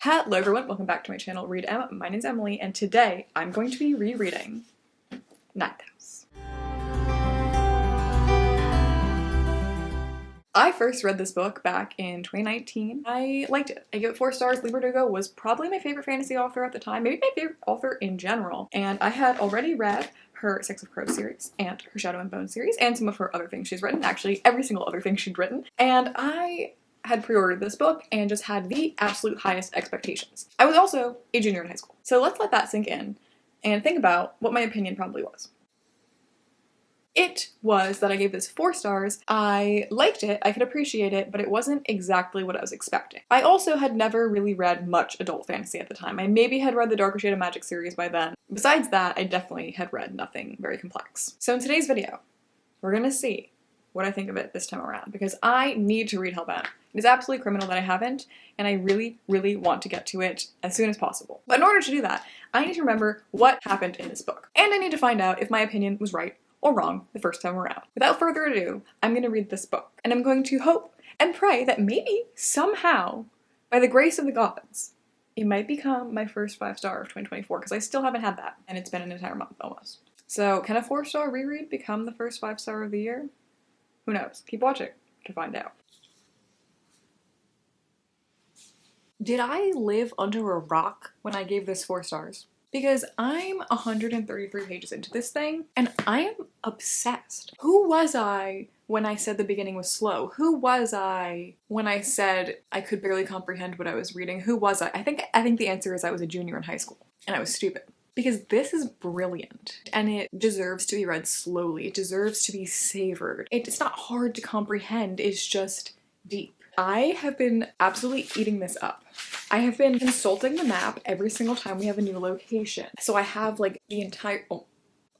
Hello everyone, welcome back to my channel, Read Em. My name's Emily, and today I'm going to be rereading Ninth House. I first read this book back in 2019. I liked it. I give it 4 stars. Leigh Bardugo was probably my favorite fantasy author at the time, maybe my favorite author in general, and I had already read her Sex of Crows series and her Shadow and Bone series and some of her other things she's written, actually every single other thing she'd written, and I had pre-ordered this book and just had the absolute highest expectations. I was also a junior in high school. So let's let that sink in and think about what my opinion probably was. It was that I gave this 4 stars. I liked it, I could appreciate it, but it wasn't exactly what I was expecting. I also had never really read much adult fantasy at the time. I maybe had read the Darker Shade of Magic series by then. Besides that, I definitely had read nothing very complex. So in today's video, we're gonna see what I think of it this time around, because I need to read Hellbound. It is absolutely criminal that I haven't, and I really, really want to get to it as soon as possible. But in order to do that, I need to remember what happened in this book, and I need to find out if my opinion was right or wrong the first time around. Without further ado, I'm going to read this book, and I'm going to hope and pray that maybe, somehow, by the grace of the gods, it might become my first 5-star of 2024, because I still haven't had that, and it's been an entire month almost. So, can a 4-star reread become the first 5-star of the year? Who knows? Keep watching to find out. Did I live under a rock when I gave this 4 stars? Because I'm 133 pages into this thing, and I am obsessed. Who was I when I said the beginning was slow? Who was I when I said I could barely comprehend what I was reading? Who was I? I think the answer is I was a junior in high school, and I was stupid. Because this is brilliant, and it deserves to be read slowly. It deserves to be savored. It's not hard to comprehend, it's just deep. I have been absolutely eating this up. I have been consulting the map every single time we have a new location. So I have like the entire, oh,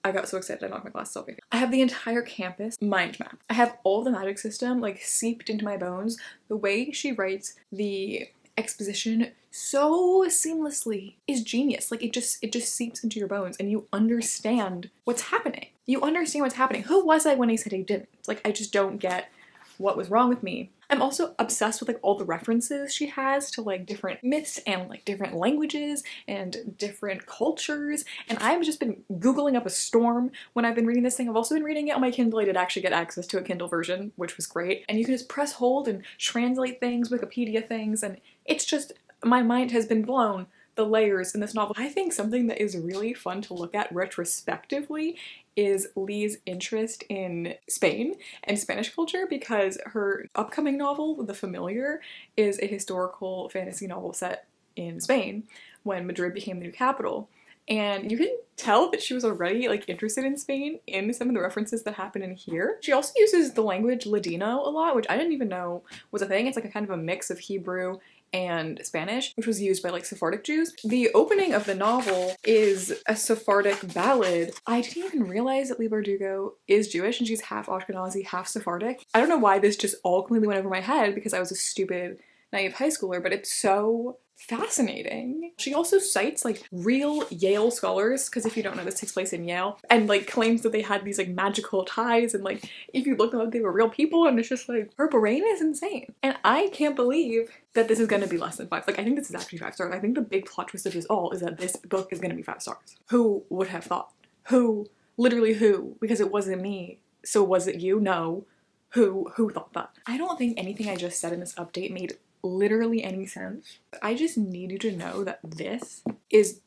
I got so excited I knocked my glasses off. I have the entire campus mind map. I have all the magic system like seeped into my bones. The way she writes the exposition so seamlessly is genius. Like it just seeps into your bones and you understand what's happening. You understand what's happening. Who was I when I said I didn't? Like I just don't get what was wrong with me. I'm also obsessed with like all the references she has to like different myths and like different languages and different cultures, and I've just been googling up a storm when I've been reading this thing. I've also been reading it on my Kindle. I did actually get access to a Kindle version, which was great, and you can just press hold and translate things, Wikipedia things, and it's just, my mind has been blown. The layers in this novel. I think something that is really fun to look at retrospectively is Leigh's interest in Spain and Spanish culture, because her upcoming novel, The Familiar, is a historical fantasy novel set in Spain when Madrid became the new capital. And you can tell that she was already like interested in Spain in some of the references that happen in here. She also uses the language Ladino a lot, which I didn't even know was a thing. It's like a kind of a mix of Hebrew and Spanish, which was used by like Sephardic Jews. The opening of the novel is a Sephardic ballad. I didn't even realize that Leigh Bardugo is Jewish, and she's half Ashkenazi, half Sephardic. I don't know why this just all completely went over my head because I was a stupid, naive high schooler, but it's so fascinating. She also cites like real Yale scholars, because if you don't know, this takes place in Yale, and like claims that they had these like magical ties, and like if you look them up, they were real people, and it's just like, her brain is insane. And I can't believe that this is gonna be less than 5. Like I think this is actually 5 stars. I think the big plot twist of this all is that this book is gonna be 5 stars. Who would have thought? Who? Literally who? Because it wasn't me. So was it you? No. Who thought that? I don't think anything I just said in this update made literally any sense. I just need you to know that this is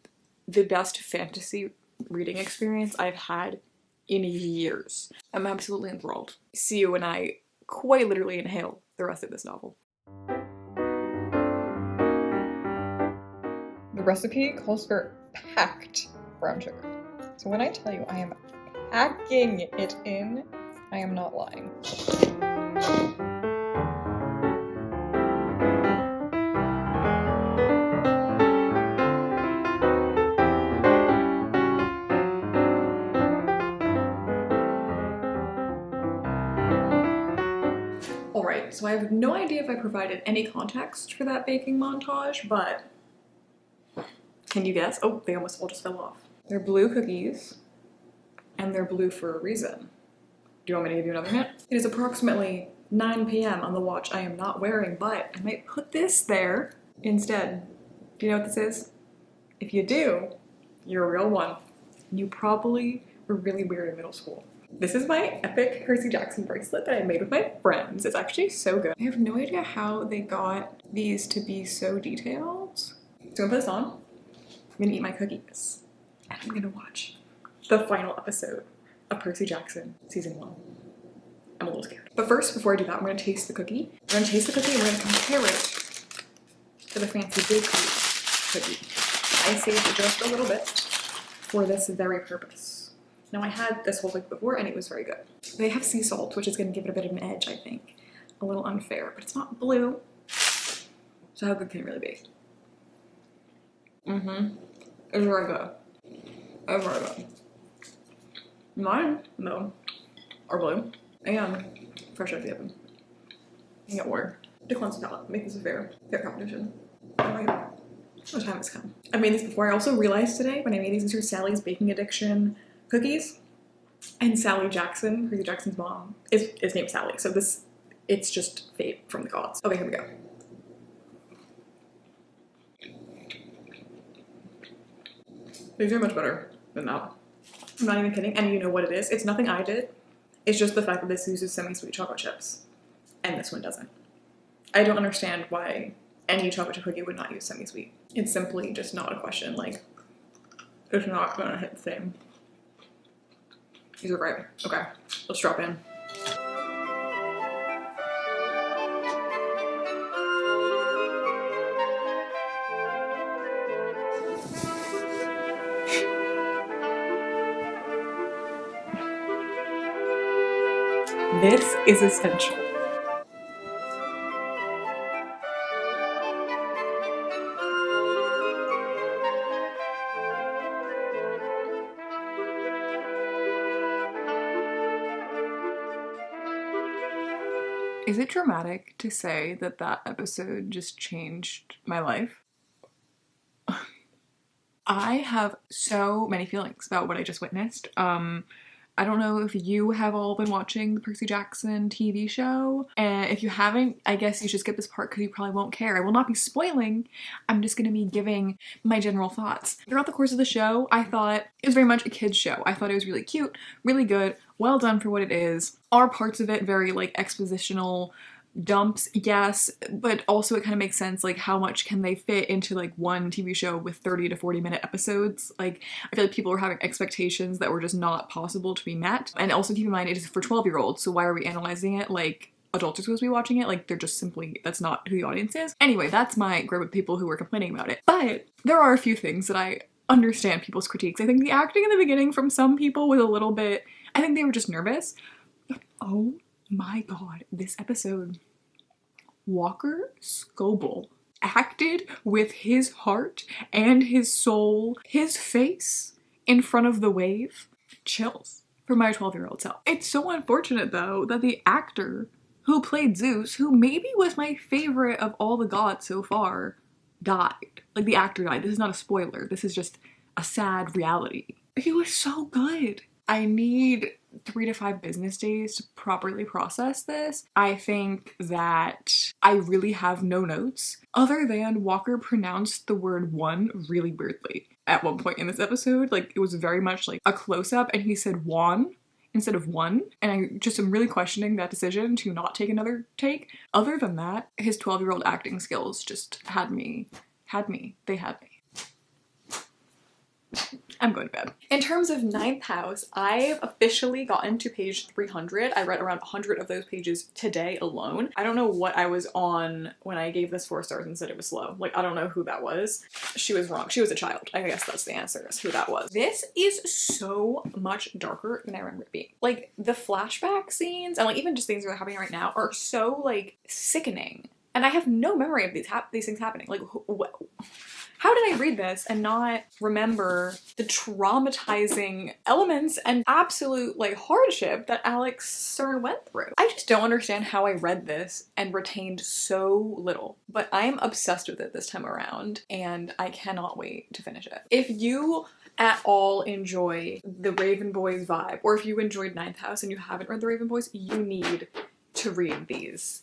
the best fantasy reading experience I've had in years. I'm absolutely enthralled. See you when I quite literally inhale the rest of this novel. The recipe calls for packed brown sugar. So when I tell you I am packing it in, I am not lying. Alright, so I have no idea if I provided any context for that baking montage, but can you guess? Oh, they almost all just fell off. They're blue cookies, and they're blue for a reason. Do you want me to give you another hint? It is approximately 9 p.m. on the watch I am not wearing, but I might put this there instead. Do you know what this is? If you do, you're a real one. You probably were really weird in middle school. This is my epic Percy Jackson bracelet that I made with my friends. It's actually so good. I have no idea how they got these to be so detailed. So I'm gonna put this on. I'm gonna eat my cookies. And I'm gonna watch the final episode of Percy Jackson season 1. I'm a little scared. But first, before I do that, I'm gonna taste the cookie. We're gonna taste the cookie and we're gonna compare it to the fancy bakery cookie. I saved just a little bit for this very purpose. Now I had this whole thing before and it was very good. They have sea salt, which is gonna give it a bit of an edge, I think. A little unfair, but it's not blue. So how good can it really be? It's very good. It's very good. Mine, though, are blue and fresh out of the oven. You get water to cleanse the palate, make this a fair competition. Alright, the time has come. I made these before. I also realized today when I made these are Sally's Baking Addiction cookies, and Sally Jackson, Percy Jackson's mom, is named Sally. So it's just fate from the gods. Okay, here we go. These are much better than that. I'm not even kidding. And you know what it is? It's nothing I did. It's just the fact that this uses semi-sweet chocolate chips and this one doesn't. I don't understand why any chocolate chip cookie would not use semi-sweet. It's simply just not a question. Like, it's not gonna hit the same. These are great. Okay, let's drop in. This is essential. Is it dramatic to say that that episode just changed my life? I have so many feelings about what I just witnessed. I don't know if you have all been watching the Percy Jackson TV show, and if you haven't, I guess you should skip this part because you probably won't care. I will not be spoiling, I'm just going to be giving my general thoughts. Throughout the course of the show, I thought it was very much a kid's show. I thought it was really cute, really good, well done for what it is. Are parts of it very like expositional dumps? Yes, but also it kind of makes sense, like how much can they fit into like one TV show with 30 to 40 minute episodes? Like I feel like people were having expectations that were just not possible to be met. And also keep in mind it is for 12-year-olds, so why are we analyzing it like adults are supposed to be watching it? Like they're just simply, that's not who the audience is. Anyway, that's my gripe with people who were complaining about it. But there are a few things that I understand people's critiques. I think the acting in the beginning from some people was a little bit, I think they were just nervous. But oh my god, this episode, Walker Scobell acted with his heart and his soul, his face in front of the wave. Chills for my 12-year-old self. It's so unfortunate though that the actor who played Zeus, who maybe was my favorite of all the gods so far, died. Like the actor died. This is not a spoiler. This is just a sad reality. He was so good. I need 3 to 5 business days to properly process this. I think that I really have no notes other than Walker pronounced the word one really weirdly at one point in this episode. Like it was very much like a close-up and he said wan instead of one, and I just am really questioning that decision to not take another take. Other than that, his 12-year-old acting skills just had me. They had me. I'm going to bed. In terms of Ninth House, I've officially gotten to page 300. I read around 100 of those pages today alone. I don't know what I was on when I gave this 4 stars and said it was slow. Like, I don't know who that was. She was wrong. She was a child. I guess that's the answer, is who that was. This is so much darker than I remember it being. Like, the flashback scenes, and like even just things that are happening right now, are so like sickening. And I have no memory of these things happening. Like, how did I read this and not remember the traumatizing elements and absolute like hardship that Alex Stern went through? I just don't understand how I read this and retained so little, but I'm obsessed with it this time around and I cannot wait to finish it. If you at all enjoy the Raven Boys vibe, or if you enjoyed Ninth House and you haven't read the Raven Boys, you need to read these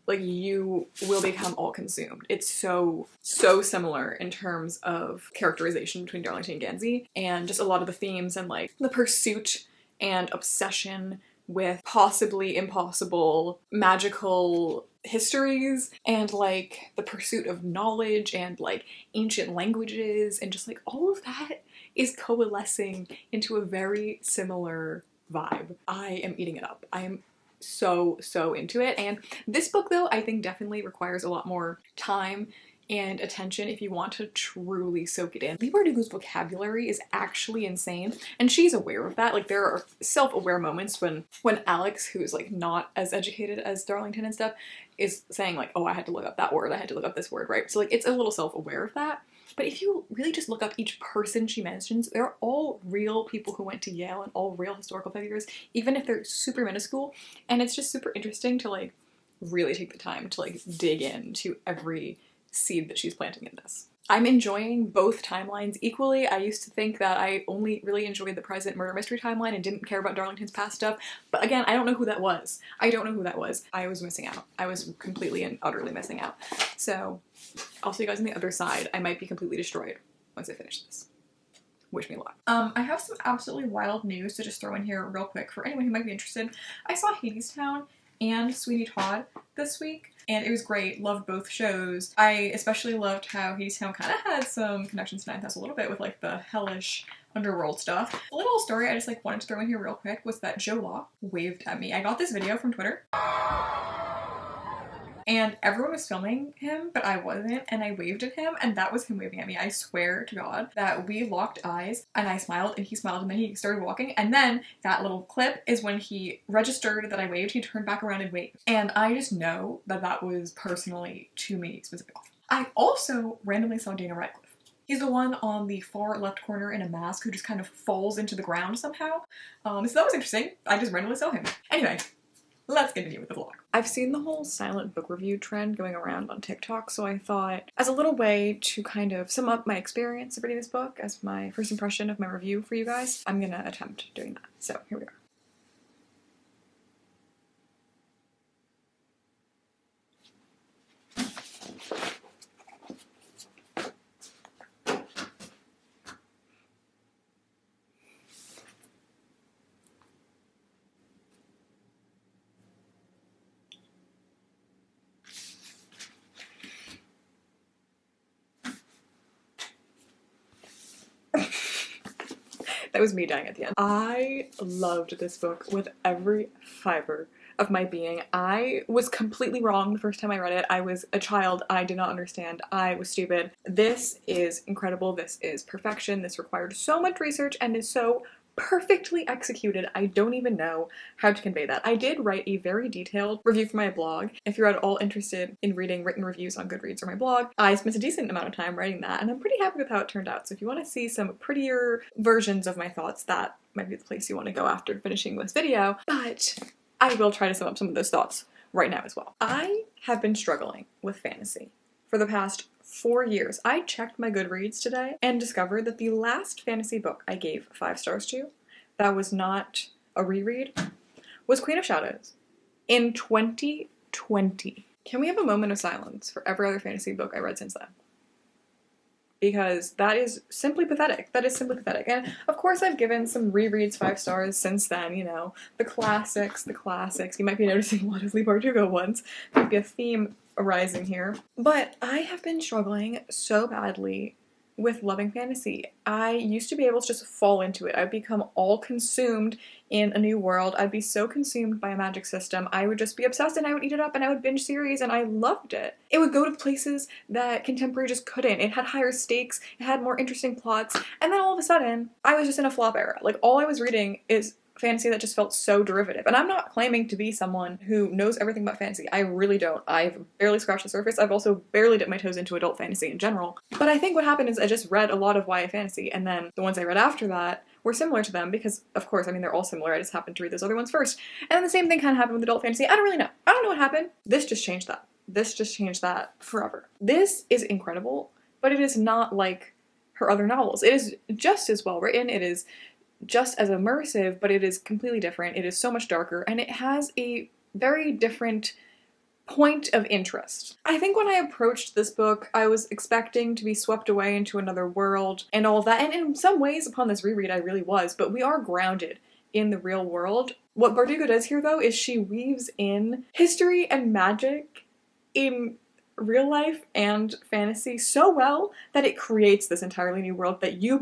like you will become all consumed. It's so similar in terms of characterization between Darlington and Gansey, and just a lot of the themes and like the pursuit and obsession with possibly impossible magical histories, and like the pursuit of knowledge and like ancient languages, and just like all of that is coalescing into a very similar vibe. I am eating it up. I am so into it. And this book though, I think definitely requires a lot more time and attention if you want to truly soak it in. Leigh Bardugo's vocabulary is actually insane, and she's aware of that. Like there are self-aware moments when Alex, who's like not as educated as Darlington and stuff, is saying like, oh, I had to look up that word, I had to look up this word, right? So like it's a little self-aware of that. But if you really just look up each person she mentions, they're all real people who went to Yale and all real historical figures, even if they're super minuscule. And it's just super interesting to like really take the time to like dig into every seed that she's planting in this. I'm enjoying both timelines equally. I used to think that I only really enjoyed the present murder mystery timeline and didn't care about Darlington's past stuff. But again, I don't know who that was. I don't know who that was. I was missing out. I was completely and utterly missing out. So I'll see you guys on the other side. I might be completely destroyed once I finish this. Wish me luck. I have some absolutely wild news to just throw in here real quick for anyone who might be interested. I saw Hadestown and Sweeney Todd this week, and it was great. Loved both shows. I especially loved how Hadestown kind of had some connections to Ninth House a little bit with like the hellish underworld stuff. A little story I just like wanted to throw in here real quick was that Joe Law waved at me. I got this video from Twitter, and everyone was filming him, but I wasn't, and I waved at him, and that was him waving at me. I swear to God that we locked eyes, and I smiled, and he smiled, and then he started walking, and then that little clip is when he registered that I waved, he turned back around and waved. And I just know that that was personally to me specifically. I also randomly saw Dana Radcliffe. He's the one on the far left corner in a mask who just kind of falls into the ground somehow. So that was interesting. I just randomly saw him. Anyway, let's continue with the vlog. I've seen the whole silent book review trend going around on TikTok, so I thought as a little way to kind of sum up my experience of reading this book as my first impression of my review for you guys, I'm gonna attempt doing that. So here we are. That was me dying at the end. I loved this book with every fiber of my being. I was completely wrong the first time I read it. I was a child. I did not understand. I was stupid. This is incredible. This is perfection. This required so much research and is so perfectly executed. I don't even know how to convey that. I did write a very detailed review for my blog. If you're at all interested in reading written reviews on Goodreads or my blog, I spent a decent amount of time writing that, and I'm pretty happy with how it turned out. So if you want to see some prettier versions of my thoughts, that might be the place you want to go after finishing this video, but I will try to sum up some of those thoughts right now as well. I have been struggling with fantasy for the past 4 years. I checked my Goodreads today and discovered that the last fantasy book I gave 5 stars to, that was not a reread, was Queen of Shadows in 2020. Can we have a moment of silence for every other fantasy book I read since then? Because that is simply pathetic. That is simply pathetic. And of course I've given some rereads 5 stars since then, you know, the classics. You might be noticing a lot of Leigh Bardugo ones. Might be a theme arising here. But I have been struggling so badly with loving fantasy. I used to be able to just fall into it. I'd become all consumed in a new world. I'd be so consumed by a magic system. I would just be obsessed and I would eat it up and I would binge series and I loved it. It would go to places that contemporary just couldn't. It had higher stakes, it had more interesting plots, and then all of a sudden, I was just in a flop era. Like, all I was reading is fantasy that just felt so derivative. And I'm not claiming to be someone who knows everything about fantasy. I really don't. I've barely scratched the surface. I've also barely dipped my toes into adult fantasy in general. But I think what happened is I just read a lot of YA fantasy, and then the ones I read after that were similar to them because, of course, I mean, they're all similar. I just happened to read those other ones first. And then the same thing kind of happened with adult fantasy. I don't really know. I don't know what happened. This just changed that. This just changed that forever. This is incredible, but it is not like her other novels. It is just as well written. It is just as immersive, but it is completely different. It is so much darker, and it has a very different point of interest. I think when I approached this book, I was expecting to be swept away into another world and all that, and in some ways upon this reread I really was, but we are grounded in the real world. What Bardugo does here though is she weaves in history and magic in real life and fantasy so well that it creates this entirely new world that you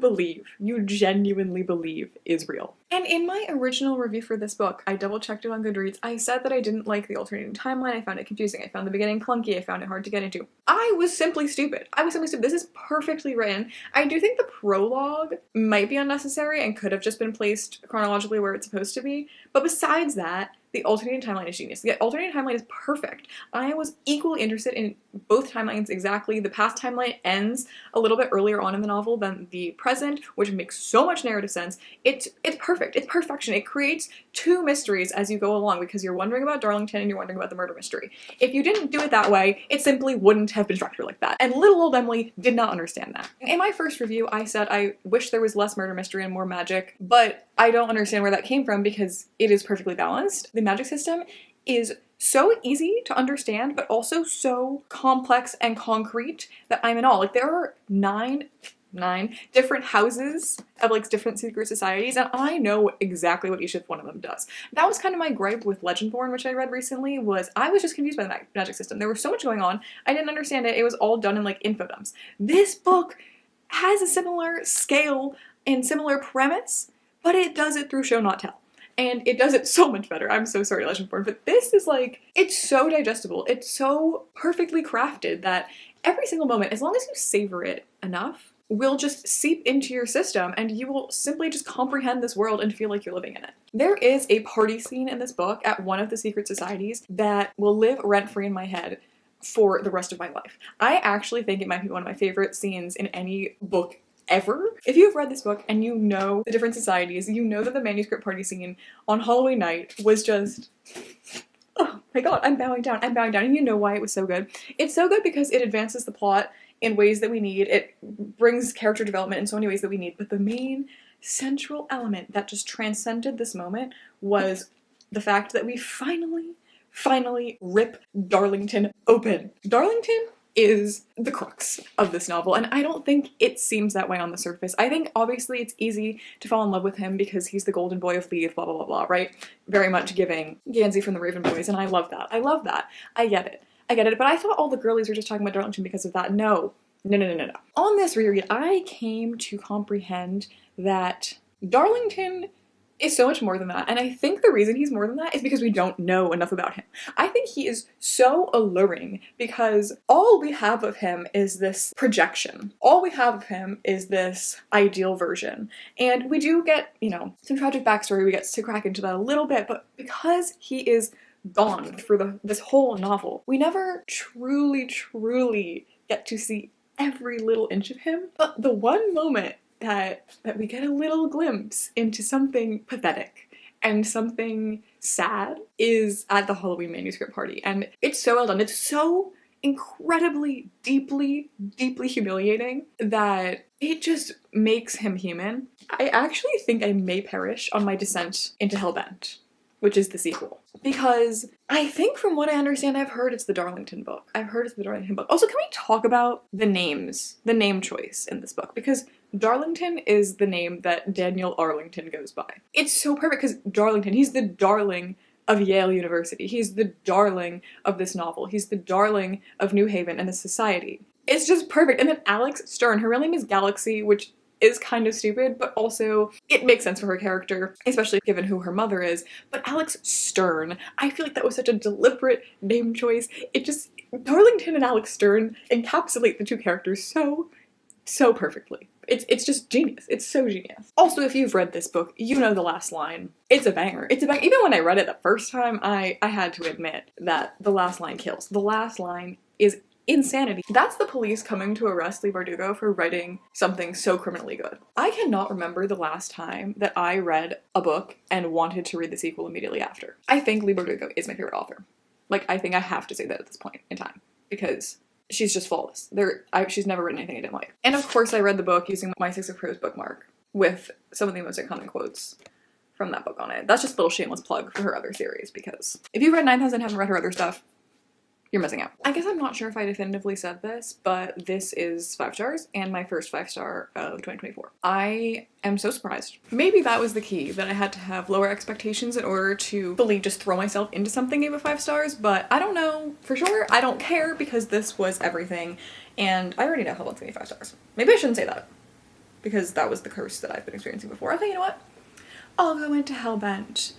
genuinely believe is real. And in my original review for this book, I double checked it on Goodreads, I said that I didn't like the alternating timeline, I found it confusing, I found the beginning clunky, I found it hard to get into. I was simply stupid. This is perfectly written. I do think the prologue might be unnecessary and could have just been placed chronologically where it's supposed to be, but besides that, the alternating timeline is genius. The alternating timeline is perfect. I was equally interested in both timelines exactly. The past timeline ends a little bit earlier on in the novel than the present, which makes so much narrative sense. It's perfect. It's perfection. It creates two mysteries as you go along because you're wondering about Darlington and you're wondering about the murder mystery. If you didn't do it that way, it simply wouldn't have been structured like that. And little old Emily did not understand that. In my first review, I said I wish there was less murder mystery and more magic, but I don't understand where that came from because it is perfectly balanced. The magic system is so easy to understand, but also so complex and concrete that I'm in awe. Like, there are nine different houses of like different secret societies, and I know exactly what each one of them does. That was kind of my gripe with Legendborn, which I read recently, was I was just confused by the magic system. There was so much going on, I didn't understand it. It was all done in like info dumps. This book has a similar scale and similar premise, but it does it through show not tell. And it does it so much better. I'm so sorry, Legendborn, but this is like, it's so digestible. It's so perfectly crafted that every single moment, as long as you savor it enough, will just seep into your system and you will simply just comprehend this world and feel like you're living in it. There is a party scene in this book at one of the secret societies that will live rent-free in my head for the rest of my life. I actually think it might be one of my favorite scenes in any book ever. If you've read this book and you know the different societies, you know that the manuscript party scene on Halloween night was just, oh my god, I'm bowing down, and you know why it was so good. It's so good because it advances the plot in ways that we need, it brings character development in so many ways that we need, but the main central element that just transcended this moment was the fact that we finally rip Darlington open. Darlington is the crux of this novel, and I don't think it seems that way on the surface. I think obviously it's easy to fall in love with him because he's the golden boy of Leith, blah blah blah blah, right? Very much giving Gansey from the Raven Boys, and I love that. I get it, but I thought all the girlies were just talking about Darlington because of that. No. On this reread, I came to comprehend that Darlington is so much more than that, and I think the reason he's more than that is because we don't know enough about him. I think he is so alluring because all we have of him is this projection. All we have of him is this ideal version, and we do get, you know, some tragic backstory. We get to crack into that a little bit, but because he is gone for this whole novel, we never truly get to see every little inch of him. But the one moment that we get a little glimpse into something pathetic and something sad is at the Halloween manuscript party, and it's so well done. It's so incredibly deeply humiliating that it just makes him human. I actually think I may perish on my descent into Hellbent, which is the sequel, because I think from what I understand, I've heard it's the Darlington book. Also, can we talk about the names, the name choice in this book? Because Darlington is the name that Daniel Arlington goes by. It's so perfect because Darlington, he's the darling of Yale University. He's the darling of this novel. He's the darling of New Haven and the society. It's just perfect. And then Alex Stern, her real name is Galaxy, which is kind of stupid, but also it makes sense for her character, especially given who her mother is. But Alex Stern, I feel like that was such a deliberate name choice. Darlington and Alex Stern encapsulate the two characters so perfectly. It's just genius. It's so genius. Also, if you've read this book, you know the last line. It's a banger. Even when I read it the first time, I had to admit that the last line kills. The last line is insanity. That's the police coming to arrest Leigh Bardugo for writing something so criminally good. I cannot remember the last time that I read a book and wanted to read the sequel immediately after. I think Leigh Bardugo is my favorite author. Like, I think I have to say that at this point in time, because she's just flawless. She's never written anything I didn't like. And of course I read the book using my Six of Crows bookmark with some of the most iconic quotes from that book on it. That's just a little shameless plug for her other series, because if you've read 9000 and haven't read her other stuff, you're missing out. I guess I'm not sure if I definitively said this, but this is 5 stars and my first 5-star of 2024. I am so surprised. Maybe that was the key, that I had to have lower expectations in order to fully just throw myself into something gave it 5 stars, but I don't know for sure. I don't care because this was everything and I already know Hellbent's gonna be 5 stars. Maybe I shouldn't say that because that was the curse that I've been experiencing before. Okay, you know what? I'll go into Hellbent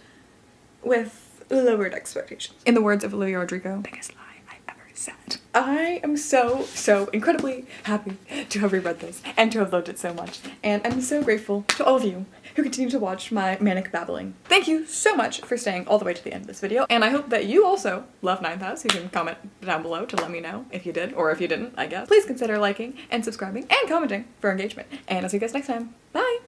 with lowered expectations. In the words of Olivia Rodrigo, biggest lie I've ever said. I am so incredibly happy to have reread this and to have loved it so much. And I'm so grateful to all of you who continue to watch my manic babbling. Thank you so much for staying all the way to the end of this video. And I hope that you also love Ninth House. You can comment down below to let me know if you did, or if you didn't, I guess. Please consider liking and subscribing and commenting for engagement. And I'll see you guys next time. Bye!